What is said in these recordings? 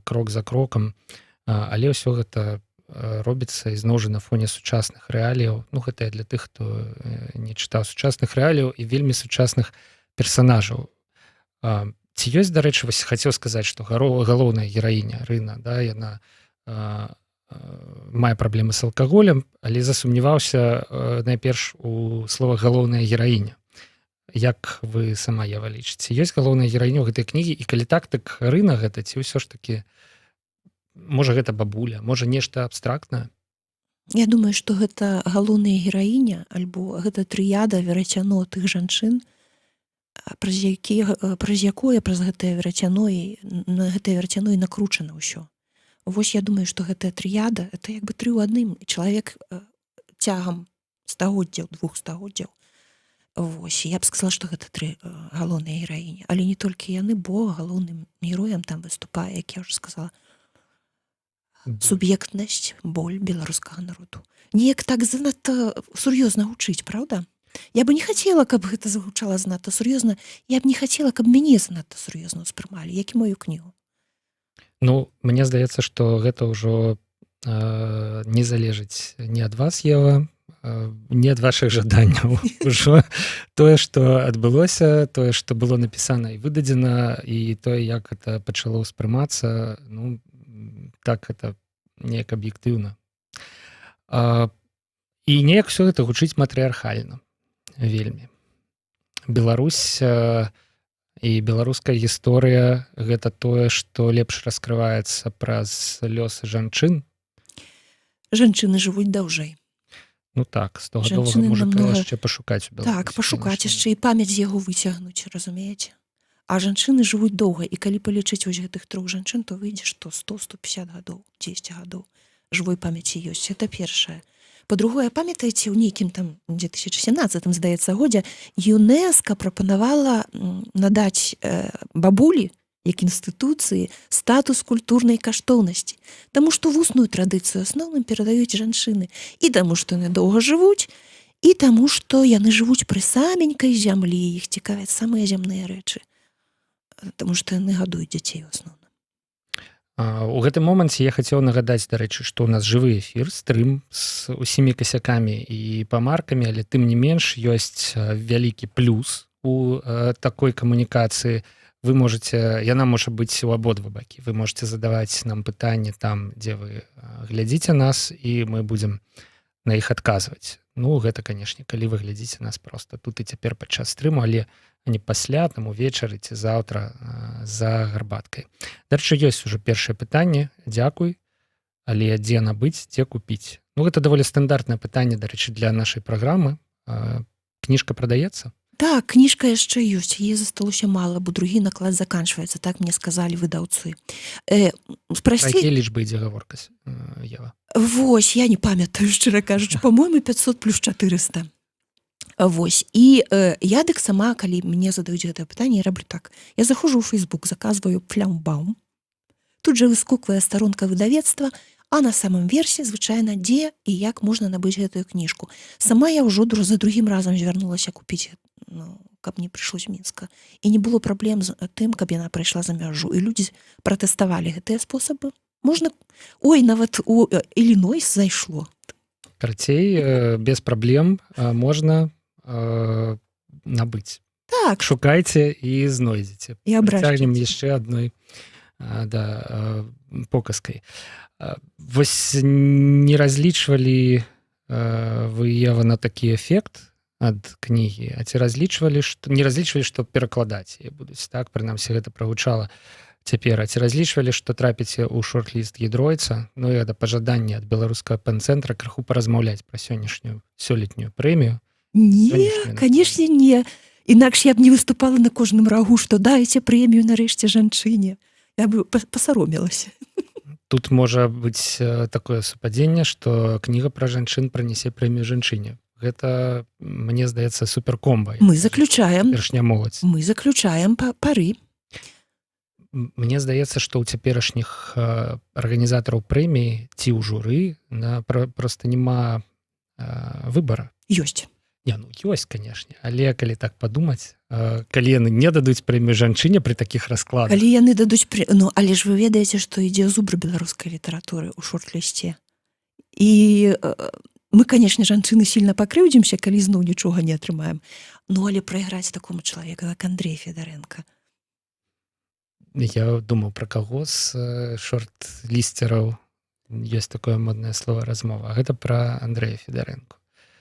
крок за крокам, але ўсё гэта робіцца ізноў жа на фоне сучасных рэаліяў. Ну гэта для тых, хто не чытаў сучасных рэаліяў і вельмі сучасных персанажаў. Ці ёсць, дарэчы, вось хацеў сказаць, што галоўная гераіня Рына, да, яна мае праблемы з алкаголем, але засумняваўся найперш у словах галоўная гераіня. Як вы сама, Ева, лічыце, ёсць галоўная гераіня ў гэтай кнігі, і калі так Рына гэта, ці ўсё ж такі можа гэта бабуля, можа нешта абстрактнае? Я думаю, што гэта галоўная гераіня альбо гэта трыяда, верацяно тых жанчын, праз гэтае верацяно і накручана ўсё. Вось я думаю, што гэтая трыяда это як бы 3 ў адным. Чалавек цягам стагоддзяў, 2 стагоддзяў. Вось, я б сказала, што гэта 3 галоўныя гераіні, але не толькі яны, бо галоўным героем там выступае, як я ўжо сказала, суб'ектнасць, боль беларускага народу. Неяк так занадта сур'ёзна гучыць, праўда? Я бы не хацела, каб гэта загучала занадта сур'ёзна, я б не хацела, каб мяне занадта сур'ёзна ўспрымалі, як і мою кнігу. Ну, мне здаецца, што гэта ўжо не залежыць ні ад вас, Ева, не ад вашых жаданняў. Ужо тое, што адбылося, тое, што было напісана і выдадзена, і тое, як гэта пачало ўспрымацца, ну, так это неяк аб'ектыўна. І неяк усё гэта гучыць матрыархальна. Вельмі. Беларусь і беларуская гісторыя гэта тое, што лепш раскрываецца праз лёсы жанчын. Жанчыны жывуць даўжэй. Ну так, 100гадовага мужыка яшчэ пашукаць у Беларусі. Так, пашукаць яшчэ і памяць з яго выцягнуць, разумееце? А жанчыны жывуць доўга, і калі палічыць вось гэтых 3 жанчын, то выйдзе, што 100-150 гадоў, 10 гадоў жывой памяці ёсць. Это першае. Па-другое, памятаеце, ў нейкім там 2017, здаецца, годзе ЮНЕСКО прапанавала надаць бабулі, як інстытуцыі, статус культурнай каштоўнасці. Таму што вусную традыцыю асноўным перадаюць жанчыны. І таму, што яны доўга жывуць, і таму, што яны жывуць пры саменькай зямлі, іх цікавяць самыя зямныя рэчы. Таму што яны гадуюць дзяцей у асноўным. У гэтым моманце я хацеў нагадаць, дарэчы, што ў нас жывы эфір, стрым з усімі касякамі і памаркамі, але тым не менш ёсць вялікі плюс у такой камунікацыі. Вы можете, яна можа быць у абодва бакі. Вы можете задаваць нам пытанні там, дзе вы глядзіце нас, і мы будзем на іх адказваць. Ну, гэта, канешне, калі вы глядзіце нас проста тут і цяпер падчас стрыму, але не пасля, там увечары ці заўтра за гарбаткай. Дарэчы, ёсць ужо першае пытанне. Дзякуй, але дзе набыць, дзе купіць? Ну, гэта даволі стандартнае пытанне, дарэчы, для нашай праграмы. Кніжка прадаецца? Так, кніжка яшчэ ёсць, яе засталося мала, бо другі наклад заканчваецца, так мне сказалі выдаўцы. Пра якія лічбы ідзе гаворка, Ева? Вось, я не памятаю, шчыра кажучы, по-мойму 500 плюс 400. Вось, і я дык сама, калі мне задаюць гэтае пытанне, я раблю так. Я захожу ў Facebook, заказваю флямбаум, тут жа выскоквае старонка выдавецтва, а на самом версе, звычайна, дзе і як можна набыць гэтую кніжку. Сама я ўжо за другім разам звярнулася купіць, каб не прыйшлось Мінска. І не было праблем з тым, каб яна прайшла за мяжу. І людзі пратэставалі гэтыя спосабы. Можна... Ой, нават у Іллінойс зайшло. Карацей, без праблем можна набыць. Так. Шукайце і знойдзеце. І абращайце. Працягнем яшчэ адной показкай. Вось не разлічвалі вы, Ева, на такі эфект ад кнігі, а ці разлічвалі, не разлічвалі, што перакладаць яе будуць, так? Прынамсі, гэта прагучала цяпер. А ці разлічвалі, што трапіце ў шорт-ліст Гідройца? Ну і гэта пажаданне ад беларускага пэн-цэнтра крыху паразмаўляць пра сённяшнюю сёлетнюю прэмію. Не, канешне, не. Інакш я б не выступала на кожным рагу, што дайце прэмію нарэшце жанчыне. Я б пасаромілася. Тут можа быць такое супадзенне, што кніга пра жанчын прынясе прэмію жанчыне. Гэта, мне здаецца, суперкомба. Мы заключаем. Цяперашняя моладзь. Мы заключаем пары. Мне здаецца, што ў цяперашніх арганізатараў прэміі ці ў журы проста няма выбара. Ёсць. Ну ёсць, канешне, але калі так падумаць, калі яны не дадуць прэмію жанчыне пры такіх раскладах. Калі яны дадуць ну але ж вы ведаеце, што ідзе зубр беларускай літаратуры ў шорт-лісце. І мы, канешне, жанчыны сильно пакрыўдзімся, калі зноў нічога не атрымаем. Ну але прайграць такому чалавеку, як Андрэй Федарэнка. Я думаў, пра каго з шорт-лісцераў ёсць такое моднае слово размова. Гэта пра Андрэя Федарэнку.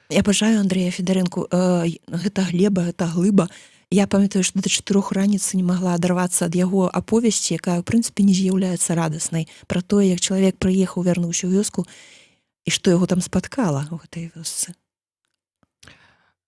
Я абажаю Андрэя Федарэнку. Гэта Глеба, гэта Глыба. Я памятаю, што да 4 раніцы не магла адарвацца ад яго аповесці, якая, ў прынцыпе, не з'яўляецца радаснай. Пра тое, як чалавек прыехаў, вярнуўся ў вёску, і што яго там спаткала ў гэтай вёсцы.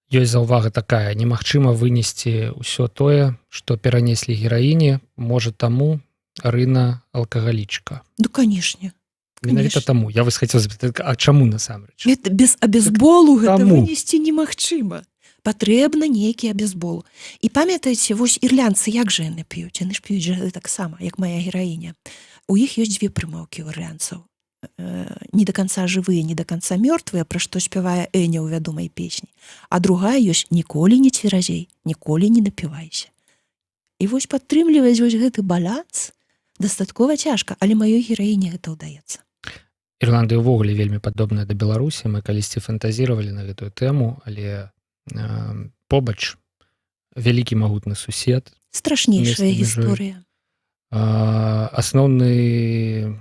Ёсць заўвага такая: немагчыма вынесці ўсё тое, што перанеслі гераіне, можа таму Рына алкагалічка. Ну, канешне. Менавіта таму. Я вас хацеў запытаць, а чаму насамрэч? Гэта без абезболу гэта Таму. вынесці немагчыма. Патрэбна нейкі абезбол. І памятаеце, вось ірландцы як жа яны п'юць? Яны ж п'юць жа таксама, як мая гераіня. У іх ёсць 2 прымаўкі ў ірландцаў. Не до конца жывыя, не до конца мёртвыя, пра што спявае Эня ў вядомай песні. А другая ёсць: ніколі не цверазей, ніколі не напівайся. І вось падтрымліваць вось гэты баланс дастаткова цяжка, але маёй гераіне гэта ўдаецца. Ірландыя ўвогуле вельмі падобная да Беларусі. Мы калісьці фантазіравалі на гэтую тэму, але побач вялікі магутны сусед. Страшнейшая гісторыя. Асноўны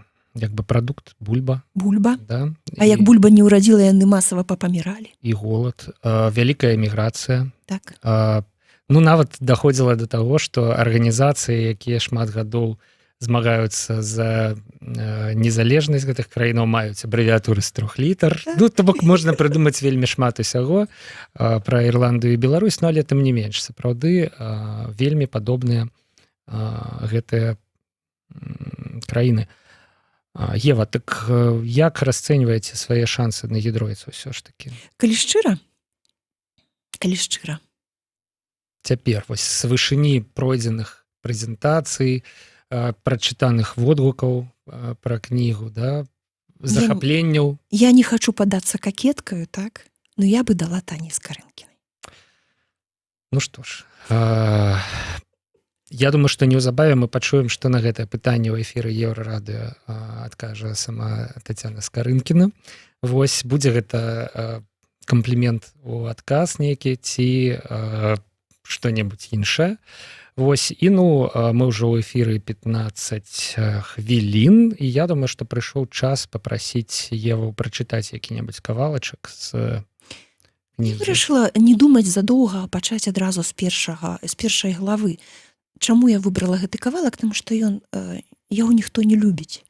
прадукт бульба. Бульба. Да? А як бульба не ўрадзіла, яны масава папаміралі. І голад. Вялікая эміграцыя. Так. Ну, нават даходзіла да таго, што арганізацыі, якія шмат гадоў змагаюцца за незалежнасць гэтых краінаў, маюць абрэвіатуры з 3 літар. Ну, то бок можна прыдумаць вельмі шмат усяго пра Ірландыю і Беларусь, но але тым не менш, сапраўды вельмі падобныя гэтыя краіны. Ева, так як расцэньваеце свае шансы на гідройцу ўсё ж такі? Калі шчыра? Калі шчыра. Цяпер вось з вышыні пройдзеных прэзентацый, прачытаных водгукаў пра кнігу, да, захапленняў. Я не хачу падацца какеткаю, так? Но я бы дала Тані Скарынкінай. Ну што ж, я думаю, што неўзабаве мы пачуем, што на гэтае пытанне ў эфіры Еўрарадыё адкажа сама Тацяна Скарынкіна. Вось будзе гэта камплімент у адказ нейкі ці што-небудзь іншае. Вось, і мы ўжо ў эфіры 15 хвілін, і я думаю, што прыйшоў час папрасіць Еву прачытаць які-небудзь кавалачак з кнігі. Я вырашыла не думаць задоўга, а пачаць адразу з першай главы. Чаму я выбрала гэты кавалак? Таму што яго ніхто не любіць.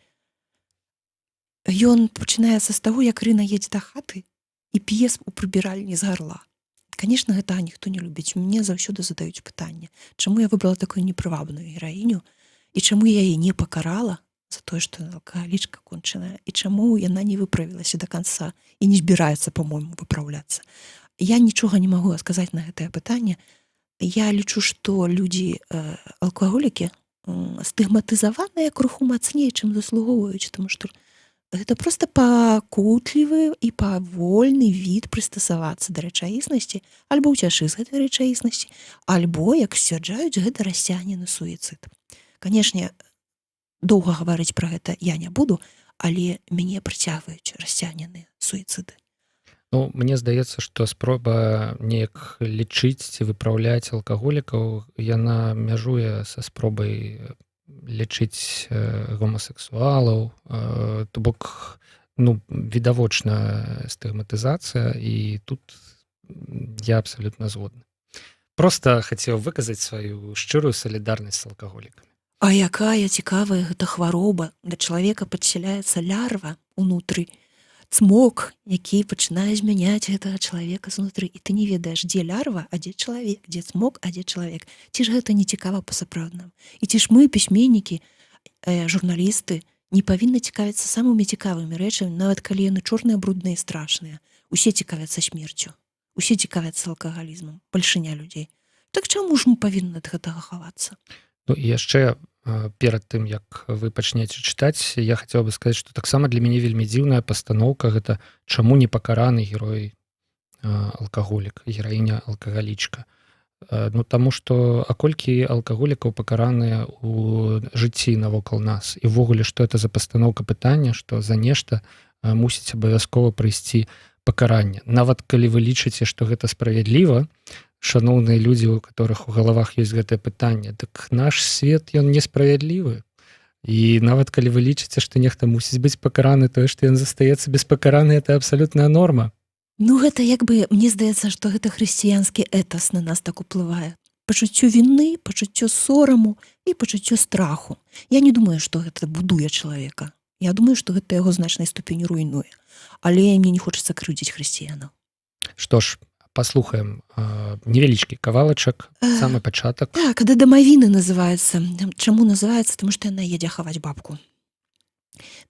Ён пачынаецца з таго, як Рына едзе да хаты і п'е у прыбіральні з гарла. Конечно, гэтага ніхто не любіць. Мне заўсёды задаюць пытанне, чаму я выбрала такую непрывабную гераіню і чаму я яе не пакарала за тое, што яна алкагалічка кончаная, і чаму яна не выправілася да канца і не збіраецца, па-мойму, выпраўляцца. Я нічога не магу сказаць на гэтае пытанне. Я лічу, што людзі алкаголікі стыгматызаваныя крыху мацней, чым заслугоўваюць, таму што гэта проста пакутлівы і павольны від прыстасавацца да рэчаіснасці, альбо ўцячы з гэтай рэчаіснасці, альбо, як сцвярджаюць, гэта расцягнены суіцыд. Канешне, доўга гаварыць пра гэта я не буду, але мяне прыцягваюць расцягненыя суіцыды. Ну, мне здаецца, што спроба неяк лічыць ці выпраўляць алкаголікаў, яна мяжуе са спробай лечыць гомасексуалаў, то бок, відавочная стыгматызацыя, і тут я абсалютна згодны. Проста хацеў выказаць сваю шчырую салідарнасць з алкаголікамі. А якая цікавая гэта хвароба. Да чалавека падсяляецца лярва ўнутры, цмок, які пачынае змяняць гэтага чалавека знутры, і ты не ведаеш, дзе лярва, а дзе чалавек, дзе цмок, а дзе чалавек. Ці ж гэта не цікава па-сапраўднаму? І ці ж мы, пісьменнікі, журналісты, не павінны цікавіцца самымі цікавымі рэчамі, нават калі яны чорныя, брудныя і страшныя. Усе цікавяцца смерцю, усе цікавяцца алкагалізмам, бальшыня людзей. Так чаму ж мы павінны ад гэтага хавацца? Ну і яшчэ перад тым, як вы пачнеце чытаць, я хацеў бы сказаць, што таксама для мяне вельмі дзіўная пастаноўка, гэта чаму не пакараны герой алкаголік, гераіня алкагалічка. Ну таму што колькі алкаголікаў пакараныя ў жыцці навокал нас, і ўвогуле што это за пастаноўка пытання, што за нешта мусіць абавязкова прыйсці пакаранне. Нават калі вы лічыце, што гэта справядліва, шаноўныя людзі, у которых у галавах ёсць гэтае пытанне, дык наш свет ён несправядлівы. І нават калі вы лічыце, што нехта мусіць быць пакараны, тое, што ён застаецца без пакараны, это абсалютная норма. Ну, гэта як бы, мне здаецца, што гэта хрысціянскі этас на нас так уплывае. Пачуццё віны, пачуццё сораму і пачуццё страху. Я не думаю, што гэта будуе чалавека. Я думаю, што гэта яго значнай ступені руйнуе. Але мне не хочацца крыўдзіць хрысціянаў. Што ж, паслухаем невялічкі кавалачак, самы пачатак. Так, да дамавіны называецца. Чаму называецца? Таму што яна едзе хаваць бабку.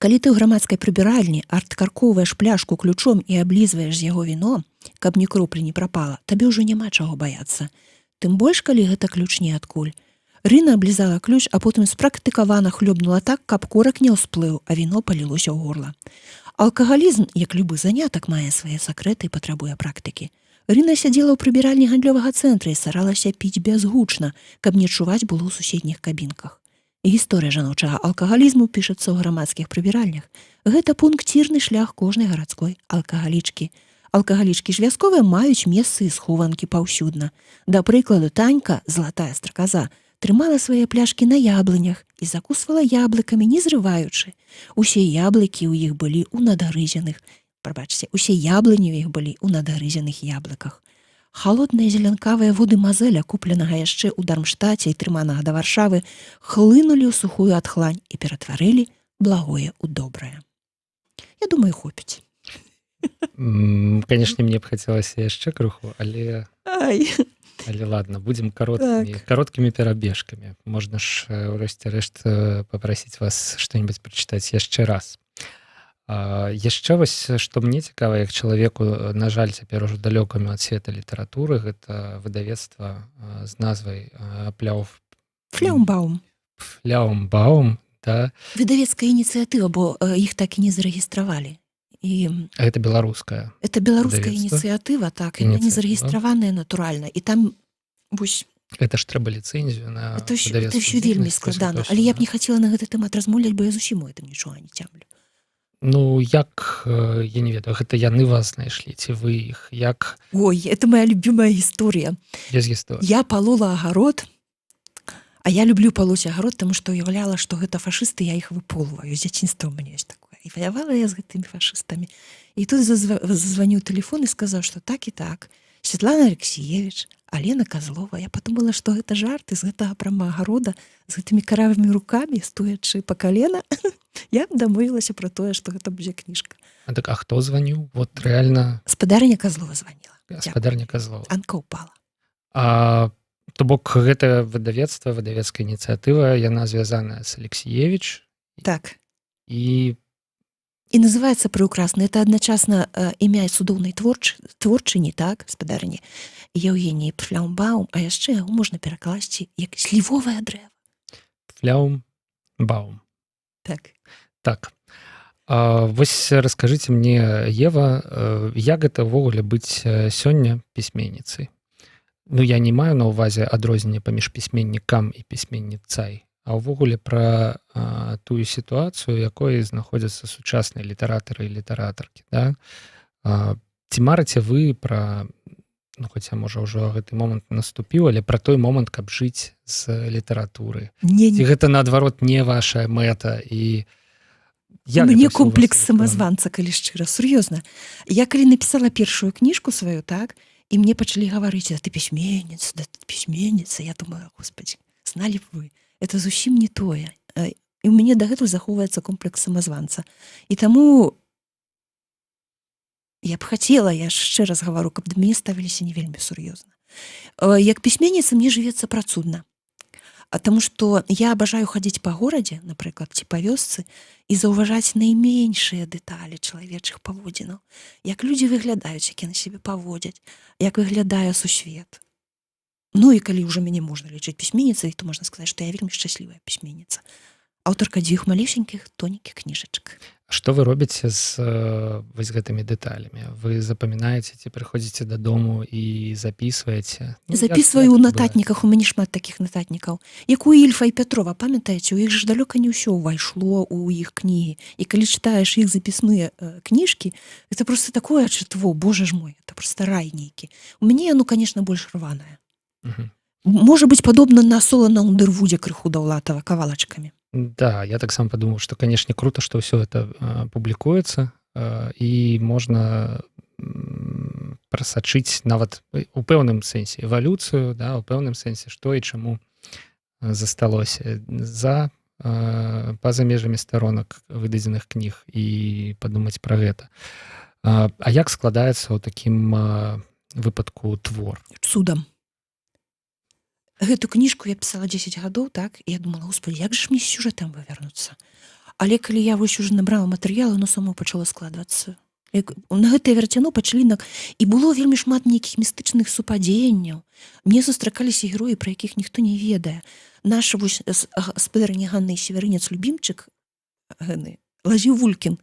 Калі ты ў грамадскай прыбіральні адкаркоўваеш пляшку ключом і аблізваеш з яго віно, каб ні кроплі не прапала, табе ўжо няма чаго баяцца. Тым больш, калі гэта ключ не адкуль. Рына аблізала ключ, а потым спрактыкавана хлёбнула так, каб корак не ўсплыў, а віно палілося ў горла. Алкагалізм, як любы занятак, мае свае сакрэты і патрабуе практыкі. Рына сядзела ў прыбіральні гандлёвага цэнтра і старалася піць бязгучна, каб не чуваць было ў суседніх кабінках. Гісторыя жаночага алкагалізму пішацца ў грамадскіх прыбіральнях. Гэта пункцірны шлях кожнай гарадской алкагалічкі. Алкагалічкі ж вясковыя маюць месцы і схованкі паўсюдна. Да прыкладу, Танька, залатая страказа, трымала свае пляшкі на яблынях і закусвала яблыкамі, не зрываючы. Усе яблыкі ў іх былі ў надгрызеных. Прабачце, усе яблыні ў іх былі ў надгрызеных яблыках. Халодныя зеленкавыя воды мазэля, купленага яшчэ ў Дармштаце і трыманага да Варшавы, хлынулі ў сухую адхлань і ператварылі благое ў добрае. Я думаю, хопіць. Канешне, мне б хацелася яшчэ крыху, але ладно, будзем кароткімі перабежкамі. Можна ж ўрэшце рэшт папрасіць вас што-небудзь прачытаць яшчэ раз. Яшчэ вось, што мне цікава, як чалавеку, на жаль, цяпер ужо далёкаму ад света літаратуры, гэта выдавецтва з назвай Фляумбаум. Фляумбаум, да. Выдавецкая ініцыятыва, бо іх так і не зарэгістравалі. Гэта беларуская. Это беларуская ініцыятыва, так, яна не зарэгістраваная натуральна. І там, вось... Это ж трэба ліцэнзію на выдавецкую. Это ўсё вельмі складана. Але я б не хацела на гэты тэмат размаўляць, бо я зусім у гэтым нічога не цямлю. Ну, як, я не ведаю, гэта яны вас знайшлі, ці вы іх, як... Ой, это моя любимая гісторыя. Без гісторыі. Я палола агарод, а я люблю палоць агарод, таму што уяўляла, што гэта фашысты, я іх выполваю. З дзяцінства ў мяне ёсць такое. І ваявала я з гэтымі фашыстамі. І тут зазваніў тэлефон і сказаў, што так і так. Святлана Алексеевич, Алена Козлова. Я подумала, што гэта жарт з гэтага прама агарода, з гэтымі каравымі рукамі, стоячы па калена. Я дамовілася пра тое, што гэта будзе кніжка. А хто званіў? Вот рэальна... Спадарня Козлова званіла. Спадарня Козлова. Анка упала. То бок гэта выдавецтва, выдавецкая ініцыятыва, яна звязаная з Алексеевич. Так. І называецца прыўкрасна. Это адначасна імя цудоўнай творчыні, так, спадарні Еўгеніі Фляумбаум, а яшчэ яго можна перакласці як слівовае дрэва. Фляумбаум. Так. Так. Вось раскажыце мне, Ева, як гэта ўвогуле быць сёння пісьменніцай? Ну, я не маю на ўвазе адрозненне паміж пісьменнікам і пісьменніцай, а ўвогуле пра тую сітуацыю, якой знаходзяцца сучасныя літаратары і літаратаркі, да? Ці марыце вы пра, ну, хаця, можа, ўжо гэты момант наступіў, але пра той момант, каб жыць з літаратуры? Ці гэта, наадварот, не ваша мэта? І мне комплекс самазванца, калі шчыра, сур'ёзна. Я калі напісала першую кніжку сваю, так, і мне пачалі гаварыць, да ты пісьменніца, я думаю, господи, зналі б вы, это зусім не тое. І ў мяне дагэтуль захоўваецца комплекс самазванца. І таму я б хацела, я яшчэ раз гавару, каб да мяне ставіліся не вельмі сур'ёзна. Як пісьменніца мне жывецца працудна. Таму што я абажаю хадзіць па горадзе, напрыклад, ці па вёсцы, і заўважаць найменшыя дэталі чалавечых паводзінаў. Як людзі выглядаюць, як яны сябе паводзяць, як выглядае сусвет. Ну і калі ўжо мяне можна лічыць пісьменніцай, то можна сказаць, што я вельмі шчаслівая пісьменніца. Аўтарка 2 малесенькіх тоненькіх кніжачак. Што вы робіце з вось гэтымі дэталямі? Вы запамінаеце ці прыходзіце дадому і запісваеце? Запісваю ў нататніках, у мяне шмат такіх нататнікаў. Як у Ільфа і Пятрова, памятаеце, у іх ж далёка не ўсё ўвайшло ў іх кнігі. І калі чытаеш іх запісныя кніжкі, это просто такое чытво, боже ж мой, это просто рай нейкі. У мяне яно, конечно, больш рванае. Можа быць падобна на Солана Ундервудзе крыху Даўлатава кавалачкамі. Да, я таксама падумаў, што, канешне, круто, што ўсё это публікуецца, і можна прасачыць нават у пэўным сэнсе эвалюцыю, да, у пэўным сэнсе, што і чаму засталося па-за межамі старонак выдадзеных кніг і падумаць пра гэта. А як складаецца ў такім выпадку твор? Цудам. Гэту кніжку я пісала 10 гадоў, так, і я думала, господи, як же ж мне з сюжэтам вывярнуцца? Але калі я вось уже набрала матэрыял, оно само пачало складвацца. На гэтае верцяно пачалі і было вельмі шмат нейкіх містычных супадзеянняў. Мне сустракаліся героі, пра якіх ніхто не ведае. Наша вось спадарня Ганна і Северынец Любімчык, Лазіў Вулькін,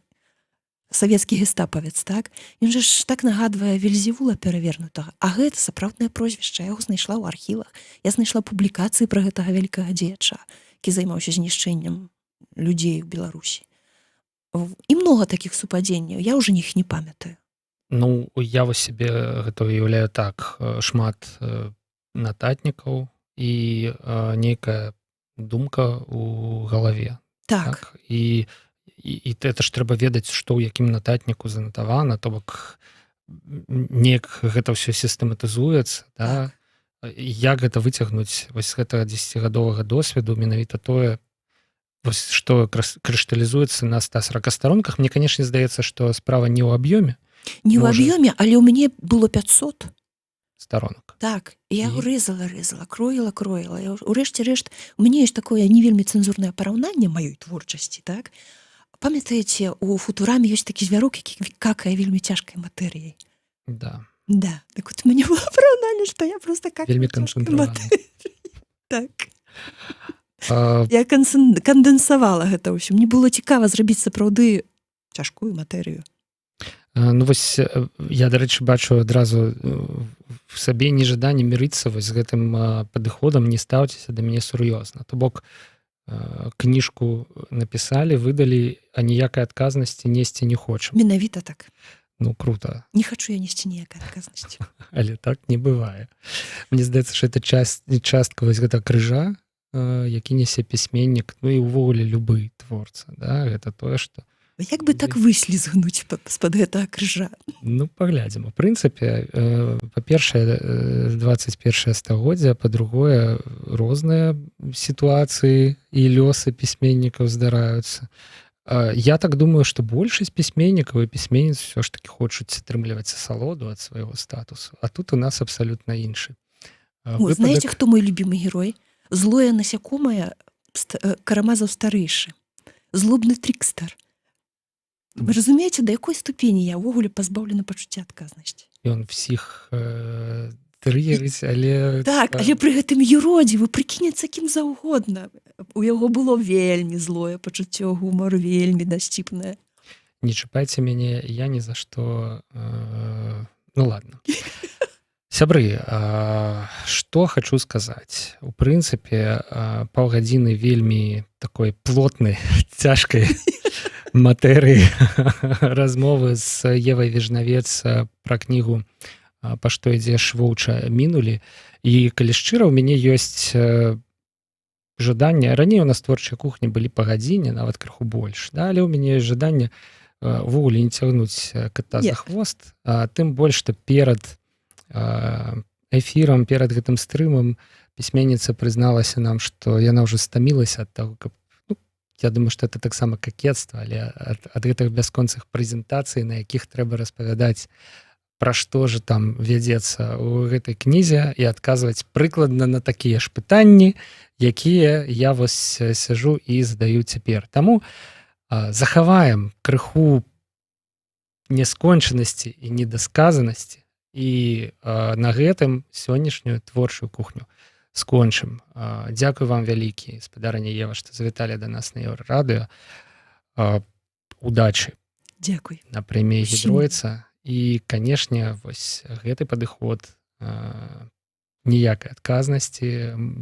савецкі гестапавец, так? Ён жа ж так нагадвае Вельзевула перавернутага. А гэта сапраўднае прозвішча. Я яго знайшла ў архівах. Я знайшла публікацыі пра гэтага вялікага дзеяча, які займаўся знішчэннем людзей у Беларусі. І многа такіх супадзенняў. Я ўжо іх не памятаю. Ну, я вось сябе гэта уяўляю так. Шмат нататнікаў і нейкая думка ў галаве. Так. І это ж трэба ведаць, што ў якім нататніку занатавана, то бок неяк гэта ўсё сістэматызуецца, да? Як гэта выцягнуць вось з гэтага 10гадовага досведу, менавіта тое, вось што крышталізуецца на 140 старонках. Мне, канешне, здаецца, што справа не ў аб'ёме. Не ў аб'ёме, але ў мяне было 500 старонак. Так, я яго рэзала, кроіла. Урэшце рэшт, у мяне ёсць такое не вельмі цэнзурнае параўнанне маёй творчасці, так? Памятаеце, у Футураме ёсць такі звярок, які какае вельмі цяжкай матэрыяй. Да. Да, так вот у мяне было параўнанне, што я просто какаю цяжкай матэрыяй. Так. Я кандэнсавала гэта ўсё. Мне было цікава зрабіць сапраўды цяжкую матэрыю. Ну вось я, дарэчы, бачу адразу в сабе нежаданне мірыцца вось з гэтым падыходам, не стаўцеся да мяне сур'ёзна. То бок кніжку напісалі, выдалі, а ніякай адказнасці несці не хочам. Менавіта так. Ну, круто. Не хачу я несці ніякай адказнасці. Але так не бывае. Мне здаецца, што это частка вось гэта крыжа, які нясе пісьменнік, ну і ўвогуле любы творца, да, гэта тое, што як бы так выслізгнуць з-пад гэтага крыжа? Ну, паглядзім. У прынцыпе, па-першае, 21 стагоддзя, па-другое, розныя сітуацыі і лёсы пісьменнікаў здараюцца. Я так думаю, што большасць пісьменнікаў і пісьменніц ўсё ж такі хочуць атрымліваць асалоду ад свайго статусу. А тут у нас абсалютна іншы. Знаеце, хто мой любімы герой? Злое насякомае Карамазаў старэйшы. Злобны трыкстар. Вы разумееце, да якой ступені я ўвогуле пазбаўлена пачуцця адказнасці? Ён всіх трыерыць, але... Так, але пры гэтым юродзе, вы прыкінеце кім заўгодна. У яго было вельмі злое пачуццё гумару, вельмі дасціпнае. Не чапайце мяне, я ні за што... Ну ладно. Сябры, што хачу сказаць. У прынцыпе, паўгадзіны вельмі такой плотнай, цяжкай матэрыі размовы з Евай Вежнавец пра кнігу «Па што ідзе швоўча» мінулі. І калі шчыра, у мяне ёсць жаданне, раней у нас творчай кухні былі па гадзіне, нават крыху больш, да? Але ў мяне ёсць жаданне ўвогуле не цягнуць ката за хвост, тым больш, што перад эфірам, перад гэтым стрымам пісьменніца прызналася нам, што яна ўжо стамілася ад таго, каб, ну, я думаю, што это таксама какетства, але ад гэтых бясконцых прэзентацый, на якіх трэба распавядаць, пра што ж там вядзецца ў гэтай кнізе і адказваць прыкладна на такія ж пытанні, якія я вось сяжу і задаю цяпер. Таму захаваем крыху няскончанасці і недасказанасці і на гэтым сённяшнюю творчую кухню скончым. Дзякуй вам вялікі, спадарыня Ева, што завіталі да нас на Еўрарадыё. удачы Дзякуй. на прэміі Усім. гідроіца і канешне вось гэты падыход ніякай адказнасці,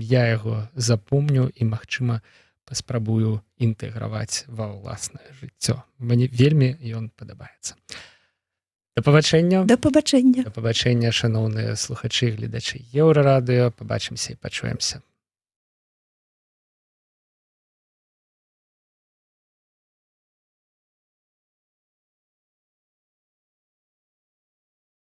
я яго запомню і магчыма паспрабую інтэграваць ва ўласнае жыццё. Мне вельмі ён падабаецца. Да пабачэння. Да пабачэння. Да пабачэння, шаноўныя слухачы і гледачы Еўрарадыё. Пабачымся і пачуемся.